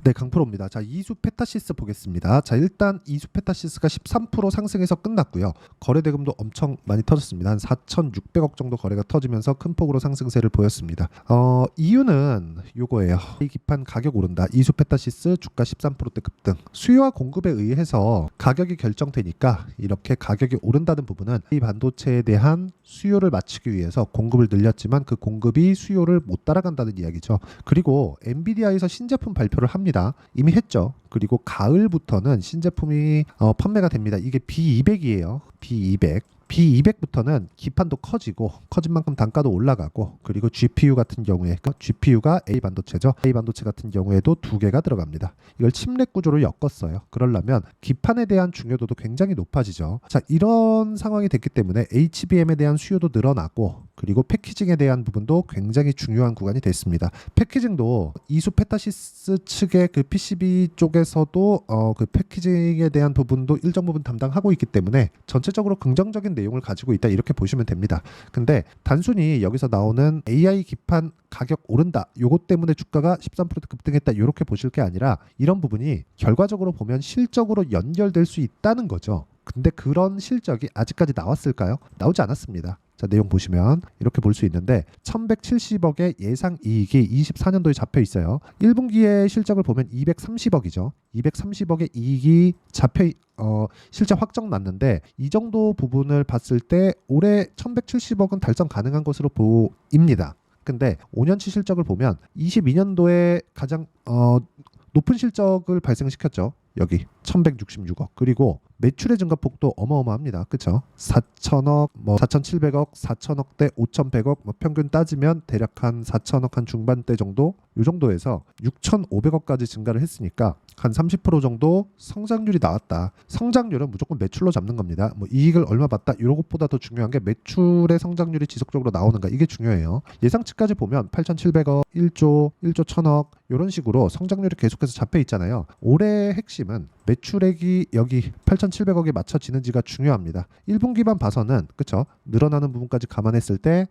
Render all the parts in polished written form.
네, 강프로입니다. 자, 이수페타시스 보겠습니다. 자, 일단 이수페타시스가 13% 상승해서 끝났고요. 거래 대금도 엄청 많이 터졌습니다. 한 4,600억 정도 거래가 터지면서 큰 폭으로 상승세를 보였습니다. 이유는 요거예요. 이 기판 가격 오른다. 이수페타시스 주가 13%대 급등. 수요와 공급에 의해서 가격이 결정되니까 이렇게 가격이 오른다는 부분은 이 반도체에 대한 수요를 맞추기 위해서 공급을 늘렸지만 그 공급이 수요를 못 따라간다는 이야기죠. 그리고 엔비디아에서 신제품 발표를 합니다. 이미 했죠. 그리고 가을부터는 신제품이 판매가 됩니다. 이게 B200이에요. B200. B200부터는 기판도 커지고 커진 만큼 단가도 올라가고 그리고 GPU 같은 경우에 GPU가 A 반도체죠. A 반도체 같은 경우에도 두 개가 들어갑니다. 이걸 칩렛 구조로 엮었어요. 그러려면 기판에 대한 중요도도 굉장히 높아지죠. 자, 이런 상황이 됐기 때문에 HBM에 대한 수요도 늘어나고 그리고 패키징에 대한 부분도 굉장히 중요한 구간이 됐습니다. 패키징도 이수페타시스 측의 그 PCB 쪽에서도 그 패키징에 대한 부분도 일정 부분 담당하고 있기 때문에 전체적으로 긍정적인 내용을 가지고 있다 이렇게 보시면 됩니다. 근데 단순히 여기서 나오는 AI 기판 가격 오른다 요것 때문에 주가가 13% 급등했다 이렇게 보실 게 아니라 이런 부분이 결과적으로 보면 실적으로 연결될 수 있다는 거죠. 근데 그런 실적이 아직까지 나왔을까요? 나오지 않았습니다. 자, 내용 보시면 이렇게 볼 수 있는데 1170억의 예상 이익이 24년도에 잡혀 있어요. 1분기의 실적을 보면 230억이죠. 230억의 이익이 잡혀 실제 확정 났는데 이 정도 부분을 봤을 때 올해 1170억은 달성 가능한 것으로 보입니다. 근데 5년치 실적을 보면 22년도에 가장 높은 실적을 발생시켰죠. 여기 1166억. 그리고 매출의 증가폭도 어마어마합니다. 그렇죠? 4천억, 4,700억, 4천억대, 5,100억, 평균 따지면 대략 한 4천억 한 중반대 정도 이 정도에서 6,500억까지 증가를 했으니까 한 30% 정도 성장률이 나왔다. 성장률은 무조건 매출로 잡는 겁니다. 이익을 얼마 받다 이런 것보다 더 중요한 게 매출의 성장률이 지속적으로 나오는가 이게 중요해요. 예상치까지 보면 8,700억, 1조, 1조 1,000억 이런 식으로 성장률이 계속해서 잡혀 있잖아요. 올해의 핵심은 매출액이 여기 8,700억에 맞춰지는지가 중요합니다. 1분기만 봐서는 그쵸? 늘어나는 부분까지 감안했을 때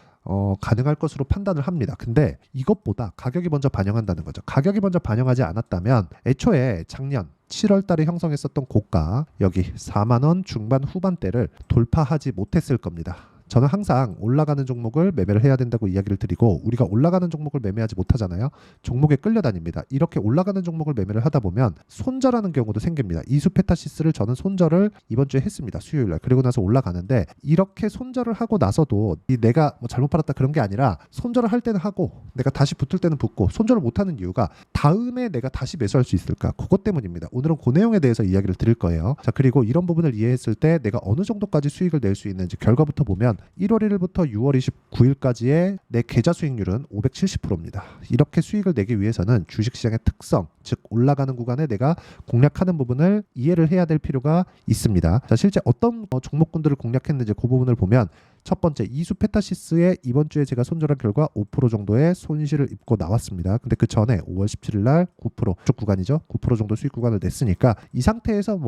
가능할 것으로 판단을 합니다. 근데 이것보다 가격이 먼저 반영한다는 거죠. 가격이 먼저 반영하지 않았다면 애초에 작년 7월 달에 형성했었던 고가 여기 4만 원 중반 후반대를 돌파하지 못했을 겁니다. 저는 항상 올라가는 종목을 매매를 해야 된다고 이야기를 드리고 우리가 올라가는 종목을 매매하지 못하잖아요. 종목에 끌려다닙니다. 이렇게 올라가는 종목을 매매를 하다 보면 손절하는 경우도 생깁니다. 이수페타시스를 저는 손절을 이번 주에 했습니다. 수요일날. 그리고 나서 올라가는데 이렇게 손절을 하고 나서도 내가 잘못 팔았다 그런 게 아니라 손절을 할 때는 하고 내가 다시 붙을 때는 붙고 손절을 못하는 이유가 다음에 내가 다시 매수할 수 있을까? 그것 때문입니다. 오늘은 그 내용에 대해서 이야기를 드릴 거예요. 자, 그리고 이런 부분을 이해했을 때 내가 어느 정도까지 수익을 낼 수 있는지 결과부터 보면 1월 1일부터 6월 29일까지의 내 계좌 수익률은 570%입니다. 이렇게 수익을 내기 위해서는 주식시장의 특성, 즉 올라가는 구간에 내가 공략하는 부분을 이해를 해야 될 필요가 있습니다. 자, 실제 어떤 종목군들을 공략했는지 그 부분을 보면 첫 번째 이수페타시스의 이번 주에 제가 손절한 결과 5% 정도의 손실을 입고 나왔습니다. 근데 그 전에 5월 17일 날 9% 쪽 구간이죠. 9% 정도 수익 구간을 냈으니까 이 상태에서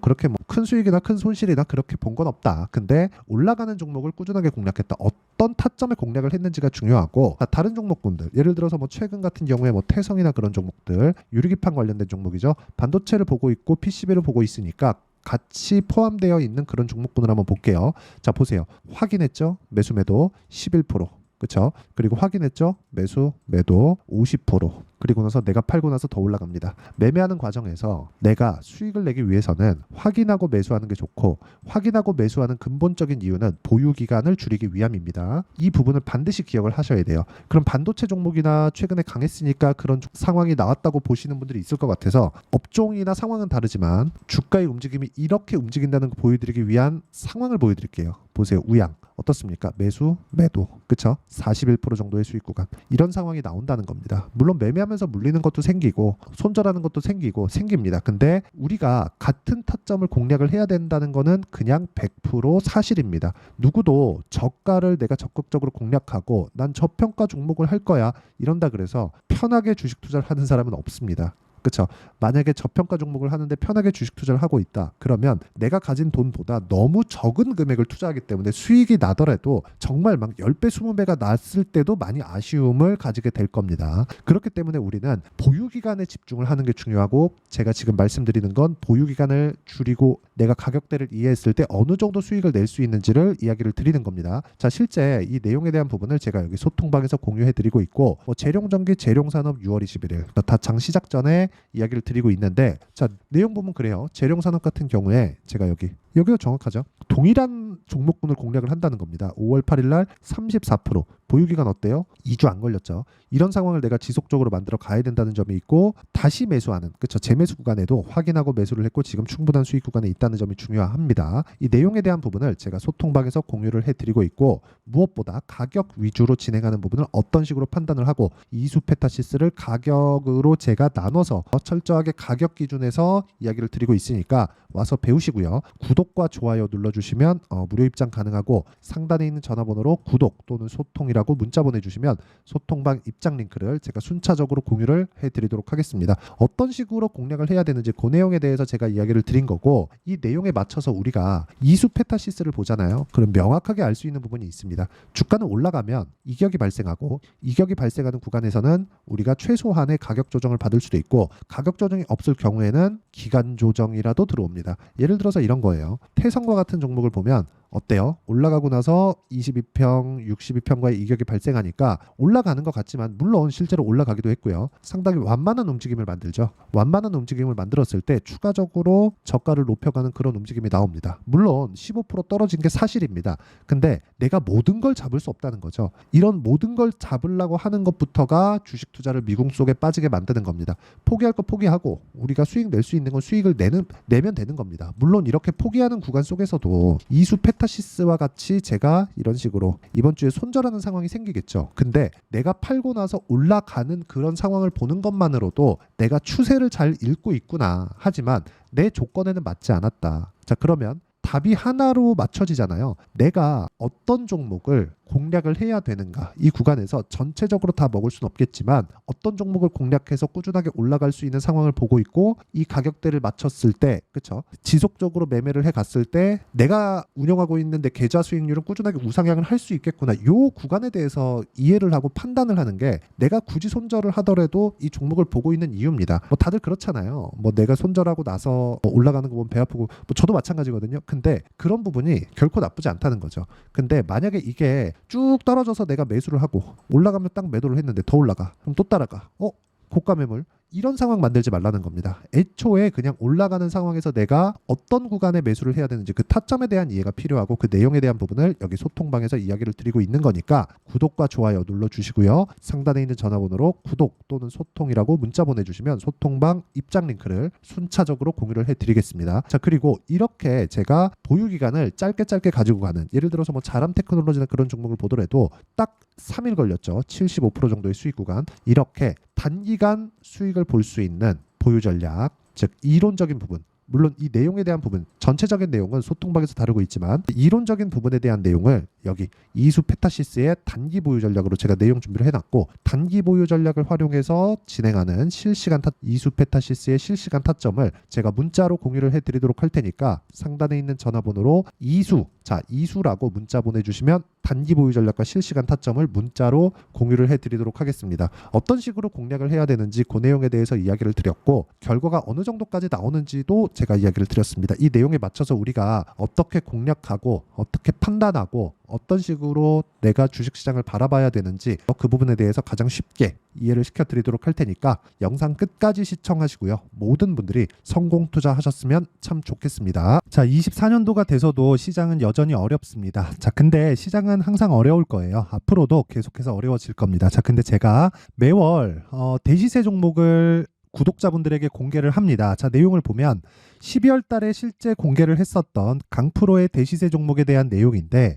그렇게 큰 수익이나 큰 손실이나 그렇게 본 건 없다. 근데 올라가는 종목을 꾸준하게 공략했다. 어떤 타점에 공략을 했는지가 중요하고 다른 종목군들 예를 들어서 최근 같은 경우에 태성이나 그런 종목들 유리기판 관련된 종목이죠. 반도체를 보고 있고 PCB를 보고 있으니까 같이 포함되어 있는 그런 종목군을 한번 볼게요. 자, 보세요. 확인했죠? 매수 매도 11%. 그렇죠? 그리고 확인했죠? 매수 매도 50%. 그리고 나서 내가 팔고 나서 더 올라갑니다. 매매하는 과정에서 내가 수익을 내기 위해서는 확인하고 매수하는 게 좋고 확인하고 매수하는 근본적인 이유는 보유 기간을 줄이기 위함입니다. 이 부분을 반드시 기억을 하셔야 돼요. 그럼 반도체 종목이나 최근에 강했으니까 그런 상황이 나왔다고 보시는 분들이 있을 것 같아서 업종이나 상황은 다르지만 주가의 움직임이 이렇게 움직인다는 거 보여드리기 위한 상황을 보여드릴게요. 보세요. 우양. 어떻습니까? 매수, 매도. 그쵸? 41% 정도의 수익 구간. 이런 상황이 나온다는 겁니다. 물론 매매하면서 물리는 것도 생기고 손절하는 것도 생깁니다. 근데 우리가 같은 타점을 공략을 해야 된다는 거는 그냥 100% 사실입니다. 누구도 저가를 내가 적극적으로 공략하고 난 저평가 종목을 할 거야. 이런다 그래서 편하게 주식 투자를 하는 사람은 없습니다. 그쵸? 만약에 저평가 종목을 하는데 편하게 주식 투자를 하고 있다. 그러면 내가 가진 돈보다 너무 적은 금액을 투자하기 때문에 수익이 나더라도 정말 막 10배, 20배가 났을 때도 많이 아쉬움을 가지게 될 겁니다. 그렇기 때문에 우리는 보유기간에 집중을 하는 게 중요하고, 제가 지금 말씀드리는 건 보유기간을 줄이고 내가 가격대를 이해했을 때 어느 정도 수익을 낼 수 있는지를 이야기를 드리는 겁니다. 자, 실제 이 내용에 대한 부분을 제가 여기 소통방에서 공유해 드리고 있고, 재룡전기 재룡산업 6월 21일 다 장 시작 전에 이야기를 드리고 있는데, 자, 내용 보면 그래요. 재룡산업 같은 경우에 제가 여기가 정확하죠. 동일한 종목군을 공략을 한다는 겁니다. 5월 8일 날 34%. 보유기간 어때요? 2주 안 걸렸죠. 이런 상황을 내가 지속적으로 만들어 가야 된다는 점이 있고, 다시 매수하는, 그쵸, 재매수 구간에도 확인하고 매수를 했고 지금 충분한 수익 구간에 있다는 점이 중요합니다. 이 내용에 대한 부분을 제가 소통방에서 공유를 해드리고 있고, 무엇보다 가격 위주로 진행하는 부분을 어떤 식으로 판단을 하고, 이수 페타시스를 가격으로 제가 나눠서 철저하게 가격 기준에서 이야기를 드리고 있으니까 와서 배우시고요. 구독과 좋아요 눌러주시면 무료 입장 가능하고, 상단에 있는 전화번호로 구독 또는 소통이라고 문자 보내주시면 소통방 입장 링크를 제가 순차적으로 공유를 해드리도록 하겠습니다. 어떤 식으로 공략을 해야 되는지 그 내용에 대해서 제가 이야기를 드린 거고, 이 내용에 맞춰서 우리가 이수 페타시스를 보잖아요. 그럼 명확하게 알 수 있는 부분이 있습니다. 주가는 올라가면 이격이 발생하고, 이격이 발생하는 구간에서는 우리가 최소한의 가격 조정을 받을 수도 있고, 가격 조정이 없을 경우에는 기간 조정이라도 들어옵니다. 예를 들어서 이런 거예요. 태성과 같은 종목을 보면 어때요? 올라가고 나서 22평, 62평과의 이격이 발생하니까 올라가는 것 같지만, 물론 실제로 올라가기도 했고요. 상당히 완만한 움직임을 만들죠. 완만한 움직임을 만들었을 때 추가적으로 저가를 높여가는 그런 움직임이 나옵니다. 물론 15% 떨어진 게 사실입니다. 근데 내가 모든 걸 잡을 수 없다는 거죠. 이런 모든 걸 잡으려고 하는 것부터가 주식 투자를 미궁 속에 빠지게 만드는 겁니다. 포기할 거 포기하고 우리가 수익 낼 수 있는 건 수익을 내면 되는 겁니다. 물론 이렇게 포기하는 구간 속에서도 이수 페타시스와 같이 제가 이런 식으로 이번 주에 손절하는 상황이 생기겠죠. 근데 내가 팔고 나서 올라가는 그런 상황을 보는 것만으로도 내가 추세를 잘 읽고 있구나. 하지만 내 조건에는 맞지 않았다. 자, 그러면 답이 하나로 맞춰지잖아요. 내가 어떤 종목을 공략을 해야 되는가. 이 구간에서 전체적으로 다 먹을 수는 없겠지만 어떤 종목을 공략해서 꾸준하게 올라갈 수 있는 상황을 보고 있고, 이 가격대를 맞췄을 때, 그쵸, 지속적으로 매매를 해갔을 때 내가 운영하고 있는 내 계좌 수익률은 꾸준하게 우상향을 할 수 있겠구나. 요 구간에 대해서 이해를 하고 판단을 하는 게, 내가 굳이 손절을 하더라도 이 종목을 보고 있는 이유입니다. 다들 그렇잖아요. 내가 손절하고 나서 올라가는 거 보면 배 아프고, 저도 마찬가지거든요. 근데 그런 부분이 결코 나쁘지 않다는 거죠. 근데 만약에 이게 쭉 떨어져서 내가 매수를 하고 올라가면 딱 매도를 했는데 더 올라가. 그럼 또 따라가. 고가 매물. 이런 상황 만들지 말라는 겁니다. 애초에 그냥 올라가는 상황에서 내가 어떤 구간에 매수를 해야 되는지 그 타점에 대한 이해가 필요하고, 그 내용에 대한 부분을 여기 소통방에서 이야기를 드리고 있는 거니까 구독과 좋아요 눌러주시고요. 상단에 있는 전화번호로 구독 또는 소통이라고 문자 보내주시면 소통방 입장 링크를 순차적으로 공유를 해드리겠습니다. 자, 그리고 이렇게 제가 보유기간을 짧게 가지고 가는, 예를 들어서 자람 테크놀로지나 그런 종목을 보더라도 딱 3일 걸렸죠. 75% 정도의 수익 구간. 이렇게 단기간 수익을 볼 수 있는 보유 전략, 즉 이론적인 부분, 물론 이 내용에 대한 부분, 전체적인 내용은 소통방에서 다루고 있지만 이론적인 부분에 대한 내용을 여기 이수 페타시스의 단기 보유 전략으로 제가 내용 준비를 해놨고, 단기 보유 전략을 활용해서 진행하는 이수 페타시스의 실시간 타점을 제가 문자로 공유를 해드리도록 할 테니까, 상단에 있는 전화번호로 이수라고 문자 보내주시면 단기 보유 전략과 실시간 타점을 문자로 공유를 해드리도록 하겠습니다. 어떤 식으로 공략을 해야 되는지 그 내용에 대해서 이야기를 드렸고, 결과가 어느 정도까지 나오는지도 제가 이야기를 드렸습니다. 이 내용에 맞춰서 우리가 어떻게 공략하고 어떻게 판단하고 어떤 식으로 내가 주식시장을 바라봐야 되는지 그 부분에 대해서 가장 쉽게 이해를 시켜드리도록 할 테니까 영상 끝까지 시청하시고요. 모든 분들이 성공 투자하셨으면 참 좋겠습니다. 자, 24년도가 돼서도 시장은 여전히 어렵습니다. 자, 근데 시장은 항상 어려울 거예요. 앞으로도 계속해서 어려워질 겁니다. 자, 근데 제가 매월 대시세 종목을 구독자분들에게 공개를 합니다. 자, 내용을 보면 12월 달에 실제 공개를 했었던 강프로의 대시세 종목에 대한 내용인데,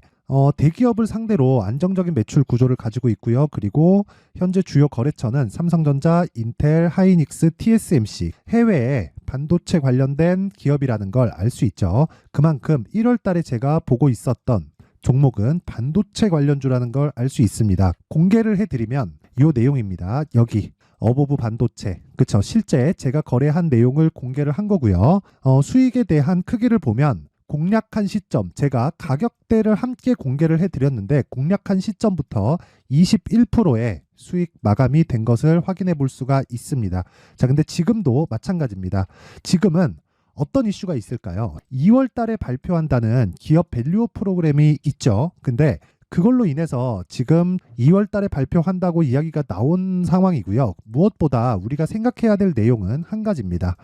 대기업을 상대로 안정적인 매출 구조를 가지고 있고요. 그리고 현재 주요 거래처는 삼성전자, 인텔, 하이닉스, TSMC, 해외에 반도체 관련된 기업이라는 걸 알 수 있죠. 그만큼 1월 달에 제가 보고 있었던 종목은 반도체 관련주라는 걸 알 수 있습니다. 공개를 해드리면 이 내용입니다. 여기 어버브 반도체, 그쵸? 실제 제가 거래한 내용을 공개를 한 거고요. 수익에 대한 크기를 보면 공략한 시점, 제가 가격대를 함께 공개를 해드렸는데 공략한 시점부터 21%의 수익 마감이 된 것을 확인해 볼 수가 있습니다. 자, 근데 지금도 마찬가지입니다. 지금은 어떤 이슈가 있을까요? 2월 달에 발표한다는 기업 밸류업 프로그램이 있죠. 근데 그걸로 인해서 지금 2월 달에 발표한다고 이야기가 나온 상황이고요. 무엇보다 우리가 생각해야 될 내용은 한 가지입니다.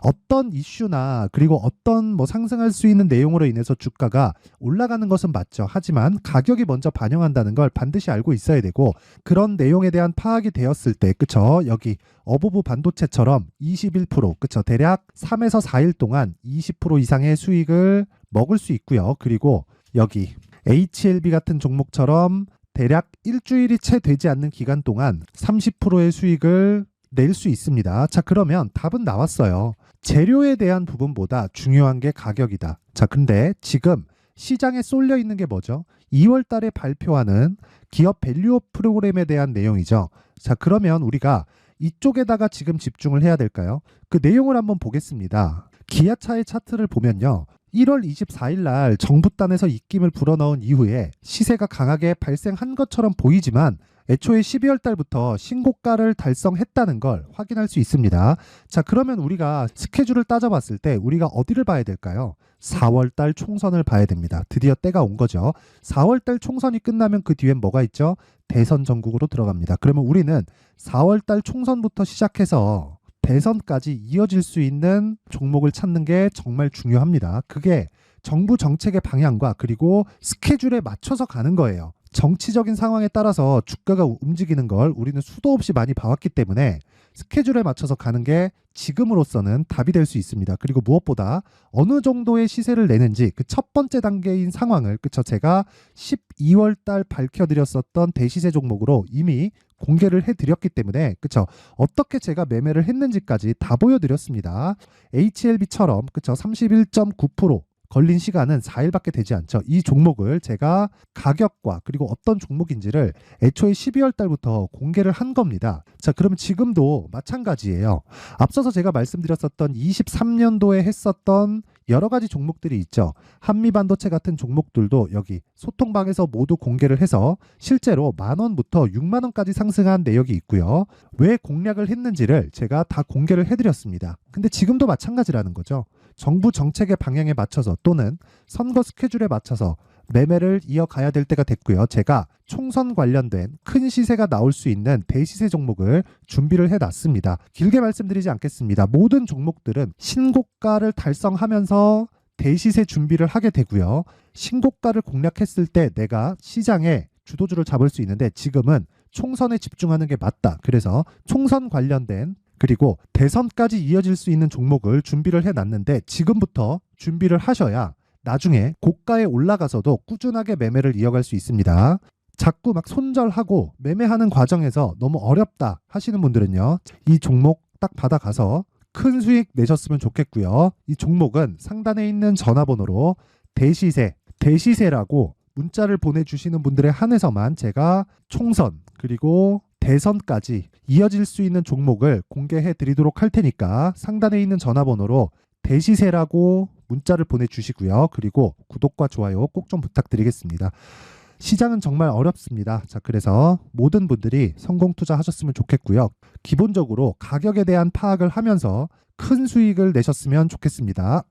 어떤 이슈나 그리고 어떤 상승할 수 있는 내용으로 인해서 주가가 올라가는 것은 맞죠. 하지만 가격이 먼저 반영한다는 걸 반드시 알고 있어야 되고, 그런 내용에 대한 파악이 되었을 때, 그쵸? 여기 어버브 반도체처럼 21%, 그쵸? 대략 3에서 4일 동안 20% 이상의 수익을 먹을 수 있고요. 그리고 여기 HLB 같은 종목처럼 대략 일주일이 채 되지 않는 기간 동안 30%의 수익을 낼 수 있습니다. 자, 그러면 답은 나왔어요. 재료에 대한 부분보다 중요한 게 가격이다. 자, 근데 지금 시장에 쏠려 있는 게 뭐죠? 2월 달에 발표하는 기업 밸류업 프로그램에 대한 내용이죠. 자, 그러면 우리가 이쪽에다가 지금 집중을 해야 될까요? 그 내용을 한번 보겠습니다. 기아차의 차트를 보면요. 1월 24일 날 정부단에서 입김을 불어넣은 이후에 시세가 강하게 발생한 것처럼 보이지만 애초에 12월 달부터 신고가를 달성했다는 걸 확인할 수 있습니다. 자, 그러면 우리가 스케줄을 따져봤을 때 우리가 어디를 봐야 될까요? 4월 달 총선을 봐야 됩니다. 드디어 때가 온 거죠. 4월 달 총선이 끝나면 그 뒤엔 뭐가 있죠? 대선 전국으로 들어갑니다. 그러면 우리는 4월 달 총선부터 시작해서 대선까지 이어질 수 있는 종목을 찾는 게 정말 중요합니다. 그게 정부 정책의 방향과 그리고 스케줄에 맞춰서 가는 거예요. 정치적인 상황에 따라서 주가가 움직이는 걸 우리는 수도 없이 많이 봐왔기 때문에 스케줄에 맞춰서 가는 게 지금으로서는 답이 될 수 있습니다. 그리고 무엇보다 어느 정도의 시세를 내는지 그 첫 번째 단계인 상황을, 그쵸? 제가 12월 달 밝혀드렸었던 대시세 종목으로 이미 공개를 해드렸기 때문에, 그쵸? 어떻게 제가 매매를 했는지까지 다 보여드렸습니다. HLB처럼, 그쵸? 31.9% 걸린 시간은 4일밖에 되지 않죠. 이 종목을 제가 가격과 그리고 어떤 종목인지를 애초에 12월 달부터 공개를 한 겁니다. 자, 그러면 지금도 마찬가지예요. 앞서서 제가 말씀드렸었던 23년도에 했었던 여러 가지 종목들이 있죠. 한미반도체 같은 종목들도 여기 소통방에서 모두 공개를 해서 실제로 10,000원부터 60,000원까지 상승한 내역이 있고요. 왜 공략을 했는지를 제가 다 공개를 해드렸습니다. 근데 지금도 마찬가지라는 거죠. 정부 정책의 방향에 맞춰서 또는 선거 스케줄에 맞춰서 매매를 이어가야 될 때가 됐고요. 제가 총선 관련된 큰 시세가 나올 수 있는 대시세 종목을 준비를 해놨습니다. 길게 말씀드리지 않겠습니다. 모든 종목들은 신고가를 달성하면서 대시세 준비를 하게 되고요. 신고가를 공략했을 때 내가 시장에 주도주를 잡을 수 있는데 지금은 총선에 집중하는 게 맞다. 그래서 총선 관련된 그리고 대선까지 이어질 수 있는 종목을 준비를 해놨는데 지금부터 준비를 하셔야 나중에 고가에 올라가서도 꾸준하게 매매를 이어갈 수 있습니다. 자꾸 막 손절하고 매매하는 과정에서 너무 어렵다 하시는 분들은요. 이 종목 딱 받아가서 큰 수익 내셨으면 좋겠고요. 이 종목은 상단에 있는 전화번호로 대시세라고 문자를 보내주시는 분들에 한해서만 제가 총선 그리고 대선까지 이어질 수 있는 종목을 공개해 드리도록 할 테니까 상단에 있는 전화번호로 대시세라고 문자를 보내주시고요. 그리고 구독과 좋아요 꼭 좀 부탁드리겠습니다. 시장은 정말 어렵습니다. 자, 그래서 모든 분들이 성공 투자하셨으면 좋겠고요. 기본적으로 가격에 대한 파악을 하면서 큰 수익을 내셨으면 좋겠습니다.